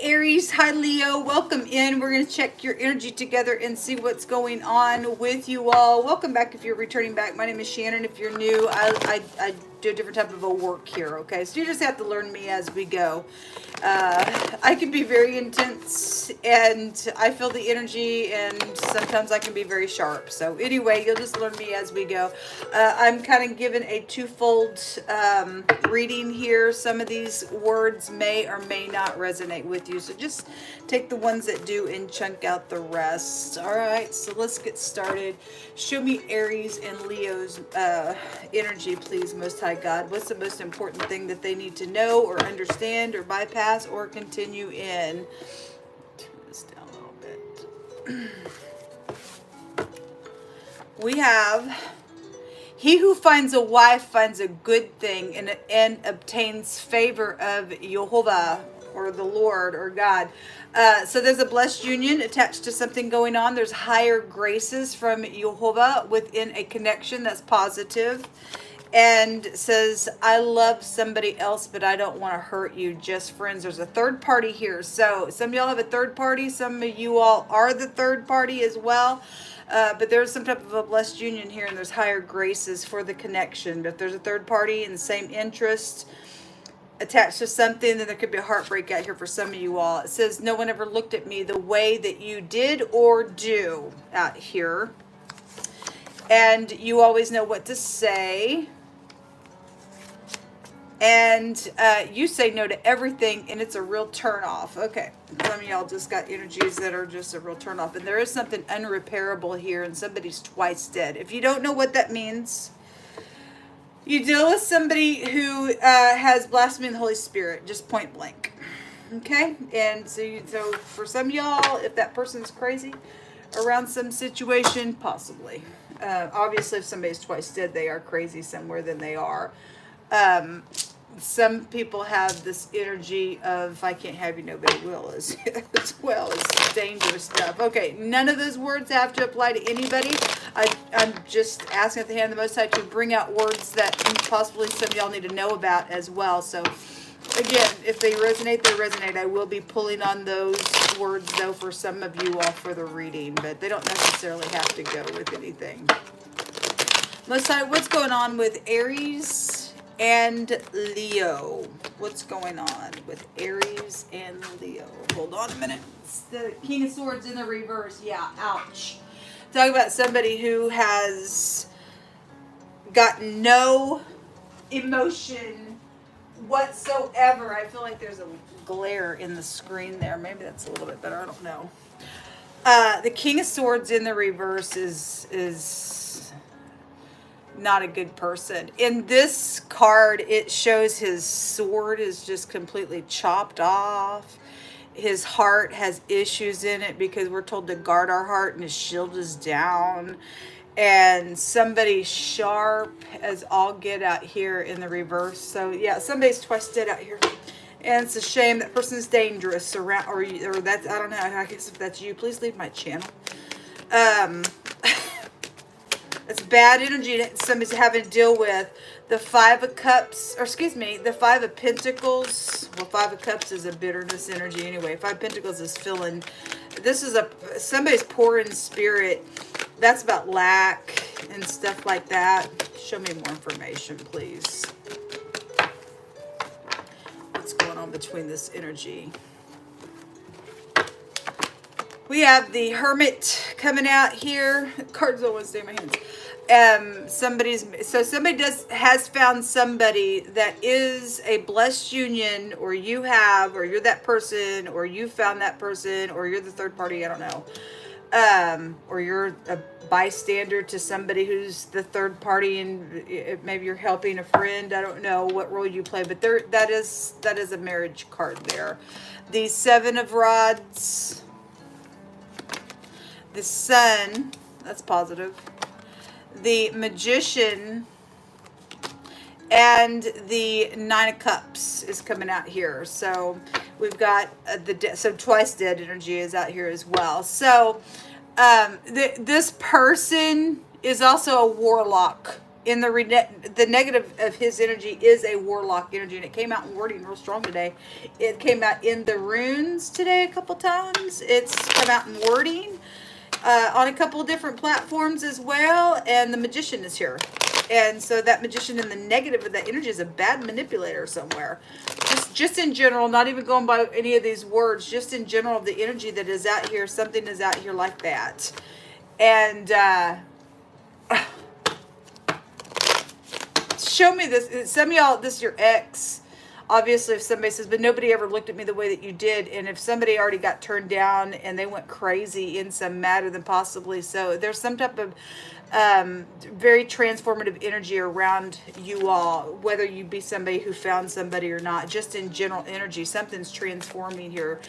Aries, hi Leo, welcome in. We're going to check your energy together and see what's going on with you all. Welcome back if you're returning back. My name is Shannon. If you're new, I do a different type of a work here, okay? So you just have to learn me as we go. I can be very intense and I feel the energy, and sometimes I can be very sharp. So anyway, you'll just learn me as we go. I'm kind of given a twofold reading here. Some of these words may or may not resonate with you. So just take the ones that do and chunk out the rest. All right, so let's get started. Show me Aries and Leo's energy, please, Most High God. What's the most important thing that they need to know or understand or bypass or continue in? Turn this down a little bit. We have, he who finds a wife finds a good thing and obtains favor of Jehovah, or the Lord, or God. So there's a blessed union attached to something going on. There's higher graces from Jehovah within a connection that's positive. And says, I love somebody else, but I don't want to hurt you, just friends. There's a third party here. So some of y'all have a third party. Some of you all are the third party as well. But there's some type of a blessed union here, and there's higher graces for the connection. But if there's a third party and the same interest attached to something, then there could be a heartbreak out here for some of you all. It says, no one ever looked at me the way that you did or do out here. And you always know what to say. And you say no to everything, and it's a real turn off. Okay, some of y'all just got energies that are just a real turn off. And there is something unrepairable here, and somebody's twice dead. If you don't know what that means, you deal with somebody who has blasphemy of the Holy Spirit, just point blank. Okay, and so for some of y'all, if that person's crazy around some situation, possibly. Obviously, if somebody's twice dead, they are crazy somewhere, then they are. Some people have this energy of, I can't have you, nobody will, as well as dangerous stuff. Okay, none of those words have to apply to anybody. I'm just asking at the hand of the Most High to bring out words that possibly some of y'all need to know about as well. So again, if they resonate, they resonate. I will be pulling on those words, though, for some of you all for the reading, but they don't necessarily have to go with anything. Most High, what's going on with Aries and Leo? What's going on with Aries and Leo? Hold on a minute. It's the King of Swords in the reverse. Yeah, ouch. Talk about somebody who has got no emotion whatsoever. I feel like there's a glare in the screen there. Maybe that's a little bit better. I don't know. The King of Swords in the reverse is not a good person. In this card, it shows his sword is just completely chopped off. His heart has issues in it because we're told to guard our heart, and his shield is down. And somebody sharp as all get out here in the reverse. So yeah, somebody's twice dead out here. And it's a shame. That person's dangerous around, or that's, I don't know, I guess if that's you, please leave my channel. It's bad energy that somebody's having to deal with. The Five of Cups, or excuse me, the Five of Pentacles. Well, Five of Cups is a bitterness energy anyway. Five of Pentacles is filling. This is somebody's poor in spirit. That's about lack and stuff like that. Show me more information, please. What's going on between this energy? We have the Hermit coming out here. Cards don't want to stay in my hands. Somebody has found somebody that is a blessed union, or you have, or you're that person, or you found that person, or you're the third party, I don't know. Or you're a bystander to somebody who's the third party, and maybe you're helping a friend. I don't know what role you play, but that is a marriage card there. The Seven of Rods. The Sun, that's positive. The Magician, and the Nine of Cups is coming out here. So we've got so twice dead energy is out here as well. So this person is also a warlock In the negative of his energy is a warlock energy, and it came out in wording real strong today. It came out in the runes today a couple times. It's come out in wording on a couple of different platforms as well, and the magician is here. And so that magician in the negative of that energy is a bad manipulator somewhere. Just in general, not even going by any of these words, just in general of the energy that is out here, something is out here like that. And show me this. Some of y'all, this is your ex. Obviously, if somebody says, but nobody ever looked at me the way that you did. And if somebody already got turned down and they went crazy in some matter, then possibly so. There's some type of very transformative energy around you all, whether you be somebody who found somebody or not. Just in general energy, something's transforming here,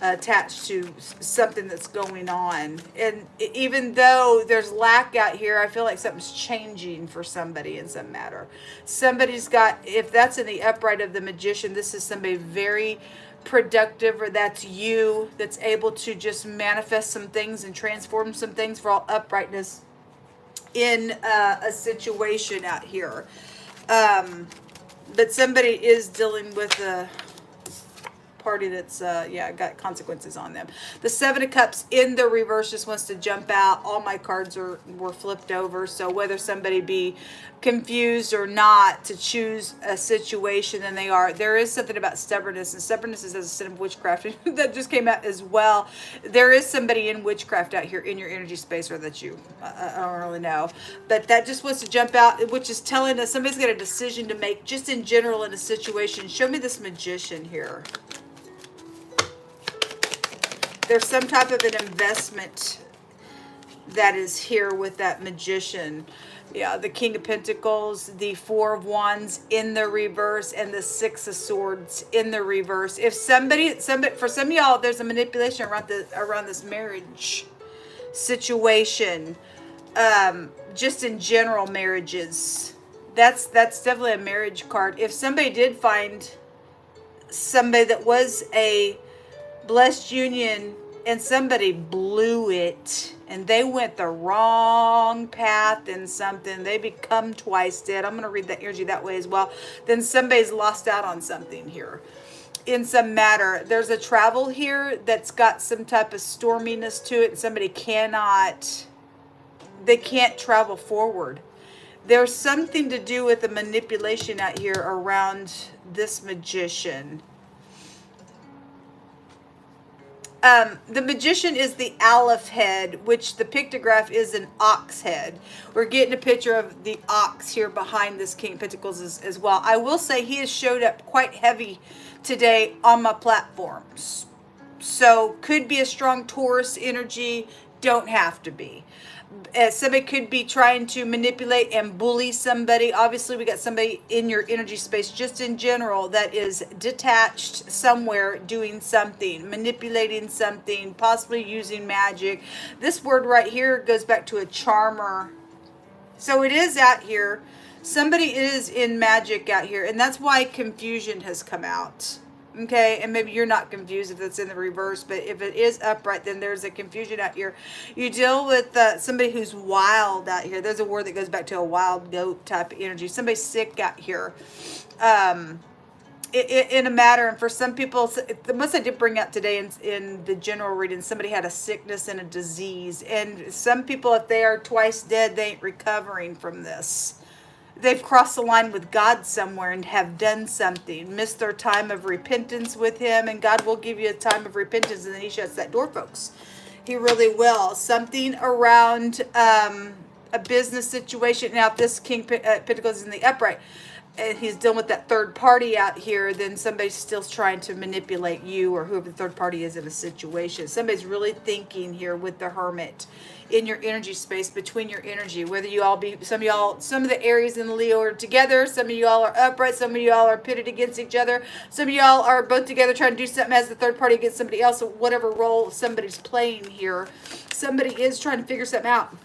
attached to something that's going on. And even though there's lack out here, I feel like something's changing for somebody in some matter. Somebody's got, if that's in the upright of the magician, this is somebody very productive, or that's you, that's able to just manifest some things and transform some things for all uprightness in a situation out here. But somebody is dealing with a party that's got consequences on them. The Seven of Cups in the reverse just wants to jump out. All my cards were flipped over, so whether somebody be confused or not to choose a situation, then they are. There is something about stubbornness, and stubbornness is as a sin of witchcraft that just came out as well. There is somebody in witchcraft out here in your energy space, or that you I don't really know, but that just wants to jump out, which is telling us somebody's got a decision to make just in general in a situation. Show me this magician here. There's some type of an investment that is here with that magician. Yeah, the King of Pentacles, the Four of Wands in the reverse, and the Six of Swords in the reverse. If somebody for some of y'all, there's a manipulation around this marriage situation. Just in general marriages. That's definitely a marriage card. If somebody did find somebody that was a blessed union and somebody blew it and they went the wrong path in something, they become twice dead. I'm going to read that energy that way as well. Then somebody's lost out on something here in some matter. There's a travel here that's got some type of storminess to it. Somebody can't travel forward. There's something to do with the manipulation out here around this magician. The magician is the Aleph head, which the pictograph is an ox head. We're getting a picture of the ox here behind this King of Pentacles as well. I will say he has showed up quite heavy today on my platforms. So could be a strong Taurus energy, don't have to be. Somebody could be trying to manipulate and bully somebody. Obviously, we got somebody in your energy space, just in general, that is detached somewhere, doing something, manipulating something, possibly using magic. This word right here goes back to a charmer. So it is out here. Somebody is in magic out here, and that's why confusion has come out. Okay, and maybe you're not confused if it's in the reverse, but if it is upright, then there's a confusion out here. You deal with somebody who's wild out here. There's a word that goes back to a wild goat type of energy. Somebody's sick out here in a matter. And for some people, the most I did bring out today in the general reading, somebody had a sickness and a disease. And some people, if they are twice dead, they ain't recovering from this. They've crossed the line with God somewhere and have done something, missed their time of repentance with him, and God will give you a time of repentance, and then he shuts that door, folks. He really will. Something around a business situation. Now, if this King Pentacles is in the upright, and he's dealing with that third party out here, then somebody's still trying to manipulate you or whoever the third party is in a situation. Somebody's really thinking here with the Hermit in your energy space, between your energy, whether you all be, some of the Aries and the Leo are together, some of y'all are upright, some of y'all are pitted against each other, some of y'all are both together trying to do something as the third party against somebody else, whatever role somebody's playing here. Somebody is trying to figure something out.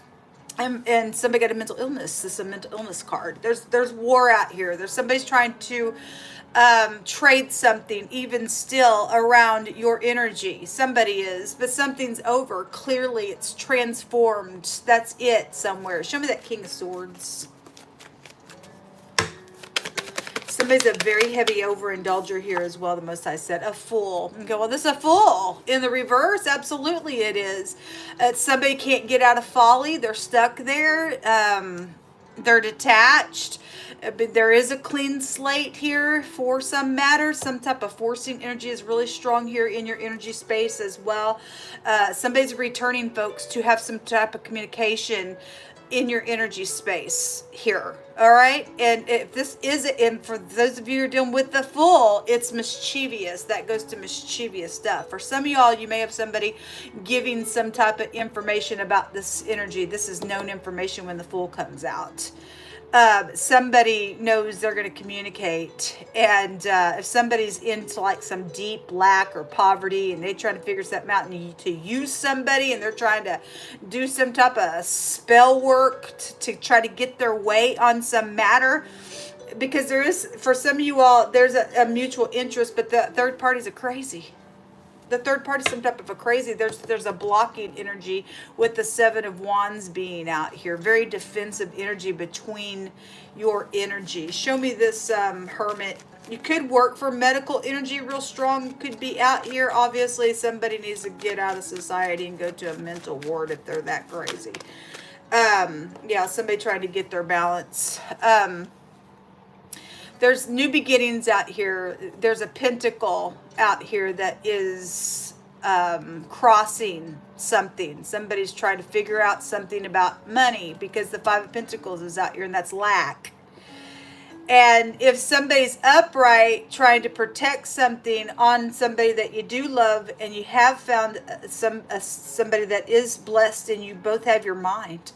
And somebody got a mental illness. This is a mental illness card. There's war out here. There's somebody's trying to trade something even still around your energy. Somebody is, but something's over. Clearly, it's transformed. That's it somewhere. Show me that King of Swords. Somebody's a very heavy overindulger here as well, the Most High said. A fool. Okay, well, this is a fool. In the reverse, absolutely it is. Somebody can't get out of folly. They're stuck there. They're detached. But there is a clean slate here for some matter. Some type of forcing energy is really strong here in your energy space as well. Somebody's returning, folks, to have some type of communication in your energy space here. All right. And if this is, and for those of you who are dealing with the Fool, it's mischievous. That goes to mischievous stuff. For some of y'all, you may have somebody giving some type of information about this energy. This is known information when the Fool comes out. Somebody knows they're going to communicate, and if somebody's into like some deep lack or poverty and they're trying to figure something out and to use somebody, and they're trying to do some type of spell work to try to get their way on some matter, because there is, for some of you all, there's a mutual interest, but the third parties are crazy. The third party is some type of a crazy. There's a blocking energy with the Seven of Wands being out here. Very defensive energy between your energy. Show me this Hermit. You could work for medical energy real strong. You could be out here. Obviously, somebody needs to get out of society and go to a mental ward if they're that crazy. Yeah, somebody trying to get their balance. There's new beginnings out here. There's a pentacle out here that is crossing something. Somebody's trying to figure out something about money, because the Five of Pentacles is out here, and that's lack. And if somebody's upright trying to protect something on somebody that you do love, and you have found somebody that is blessed, and you both have your mind,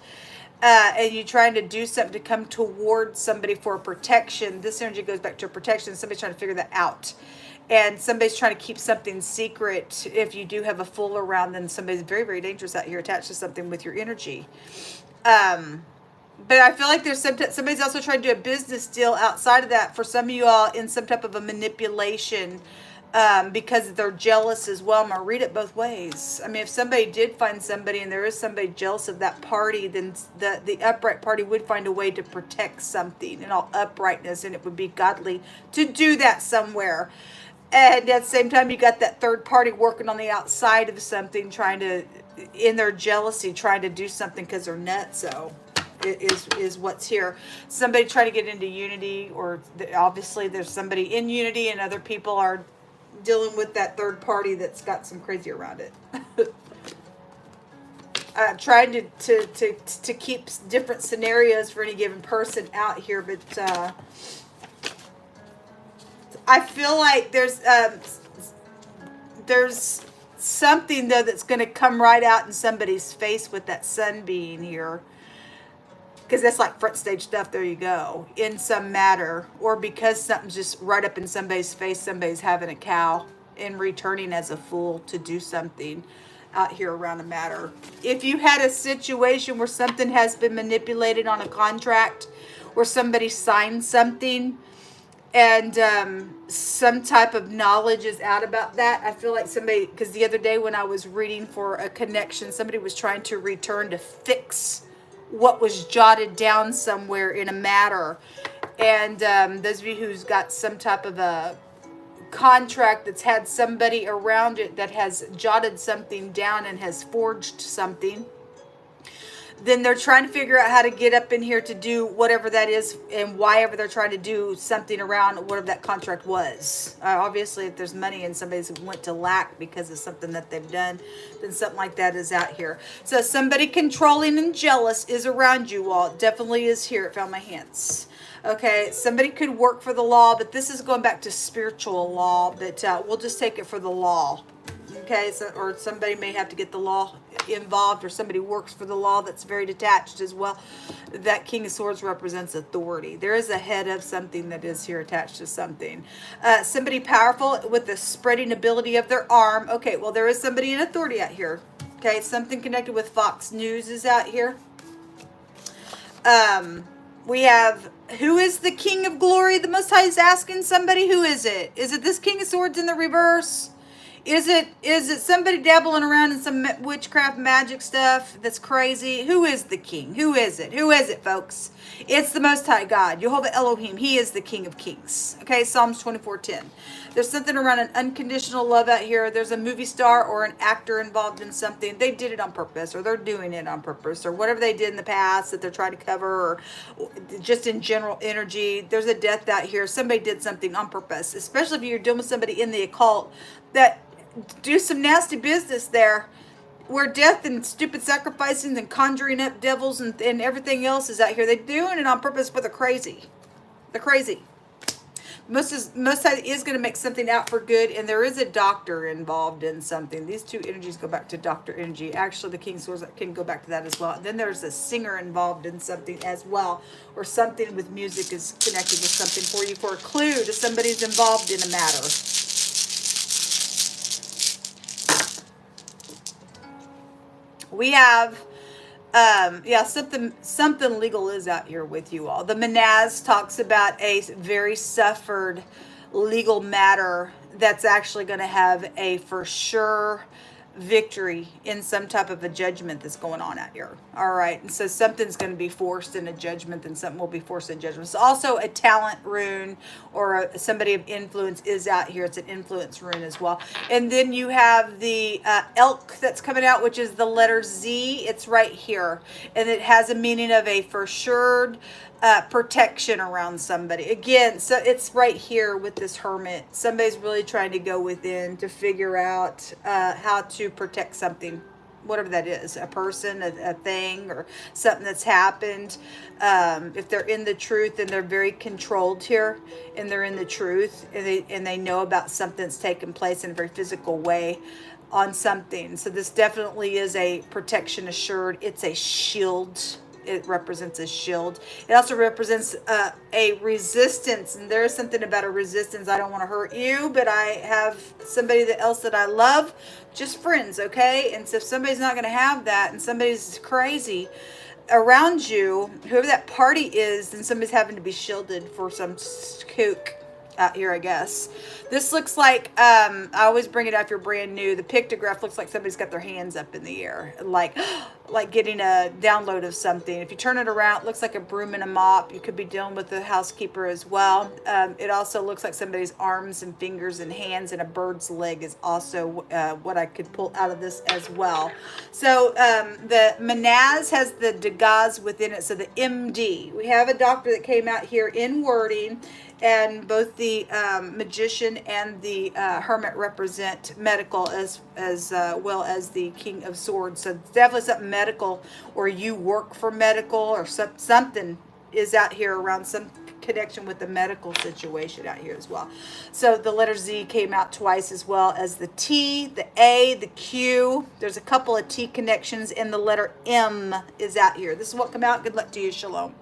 and you're trying to do something to come towards somebody for protection. This energy goes back to protection. Somebody's trying to figure that out. And somebody's trying to keep something secret. If you do have a Fool around, then somebody's very, very dangerous out here attached to something with your energy. But I feel like there's somebody's also trying to do a business deal outside of that for some of you all, in some type of a manipulation, because they're jealous as well. I'm going to read it both ways. I mean, if somebody did find somebody and there is somebody jealous of that party, then the upright party would find a way to protect something in all uprightness, and it would be godly to do that somewhere. And at the same time, you got that third party working on the outside of something, trying to, in their jealousy, trying to do something because they're nuts. So is what's here. Somebody trying to get into unity, or obviously there's somebody in unity and other people are dealing with that third party that's got some crazy around it. Trying to keep different scenarios for any given person out here, but I feel like there's something though that's going to come right out in somebody's face with that sun being here. Because that's like front stage stuff. There you go. In some matter. Or because something's just right up in somebody's face. Somebody's having a cow and returning as a fool to do something out here around a matter. If you had a situation where something has been manipulated on a contract, where somebody signed something and some type of knowledge is out about that, I feel like somebody, because the other day when I was reading for a connection, somebody was trying to return to fix what was jotted down somewhere in a matter. And those of you who's got some type of a contract that's had somebody around it that has jotted something down and has forged something, then they're trying to figure out how to get up in here to do whatever that is, and why ever they're trying to do something around whatever that contract was. Obviously, if there's money and somebody's went to lack because of something that they've done, then something like that is out here. So somebody controlling and jealous is around you all. It definitely is here. It found my hands. Okay, somebody could work for the law, but this is going back to spiritual law, but we'll just take it for the law. Okay, so, or somebody may have to get the law involved, or somebody works for the law that's very detached as well. That King of Swords represents authority. There is a head of something that is here attached to something. Somebody powerful with the spreading ability of their arm. Okay, well, there is somebody in authority out here. Okay, something connected with Fox News is out here. We have, who is the King of Glory? The Most High is asking somebody, who is it? Is it this King of Swords in the reverse? Is it somebody dabbling around in some witchcraft magic stuff that's crazy? Who is the king? Who is it? Who is it, folks? It's the Most High God, Jehovah Elohim. He is the King of Kings. Okay, Psalms 24:10. There's something around an unconditional love out here. There's a movie star or an actor involved in something. They did it on purpose, or they're doing it on purpose, or whatever they did in the past that they're trying to cover, or just in general energy. There's a death out here. Somebody did something on purpose, especially if you're dealing with somebody in the occult that do some nasty business there, where death and stupid sacrificing and conjuring up devils and everything else is out here. They're doing it on purpose, but they're crazy. They're crazy. Most is going to make something out for good, and there is a doctor involved in something. These two energies go back to doctor energy. Actually, the King Swords can go back to that as well. And then there's a singer involved in something as well, or something with music is connected with something for you, for a clue to somebody's involved in a matter. We have, yeah, something legal is out here with you all. The Manaz talks about a very suffered legal matter that's actually going to have a for sure victory in some type of a judgment that's going on out here. All right, and so something's going to be forced in a judgment, and something will be forced in judgment. It's also a talent rune, or somebody of influence is out here. It's an influence rune as well. And then you have the elk that's coming out, which is the letter Z. It's right here, and it has a meaning of a for sure protection around somebody. Again, so it's right here with this hermit. Somebody's really trying to go within to figure out how to protect something, whatever that is, a person, a thing, or something that's happened. If they're in the truth, and they're very controlled here, and they're in the truth, and they know about something that's taken place in a very physical way on something. So this definitely is a protection assured. It's a shield. It represents a shield. It also represents a resistance, and there's something about a resistance. I don't want to hurt you, but I have somebody else that I love, just friends, okay? And so if somebody's not going to have that, and somebody's crazy around you, whoever that party is, then somebody's having to be shielded for some kook out here, I guess. This looks like, I always bring it up if you're brand new, the pictograph looks like somebody's got their hands up in the air, like getting a download of something. If you turn it around, it looks like a broom and a mop. You could be dealing with the housekeeper as well. It also looks like somebody's arms and fingers and hands, and a bird's leg is also what I could pull out of this as well. So the Manaz has the Dagaz within it, so the MD. We have a doctor that came out here in wording, and both the magician and the hermit represent medical as well as the King of Swords. So it's definitely something medical, or you work for medical, or something is out here around some connection with the medical situation out here as well. So the letter Z came out twice, as well as the T, the A, the Q. There's a couple of T connections, and the letter M is out here. This is what come out. Good luck to you. Shalom.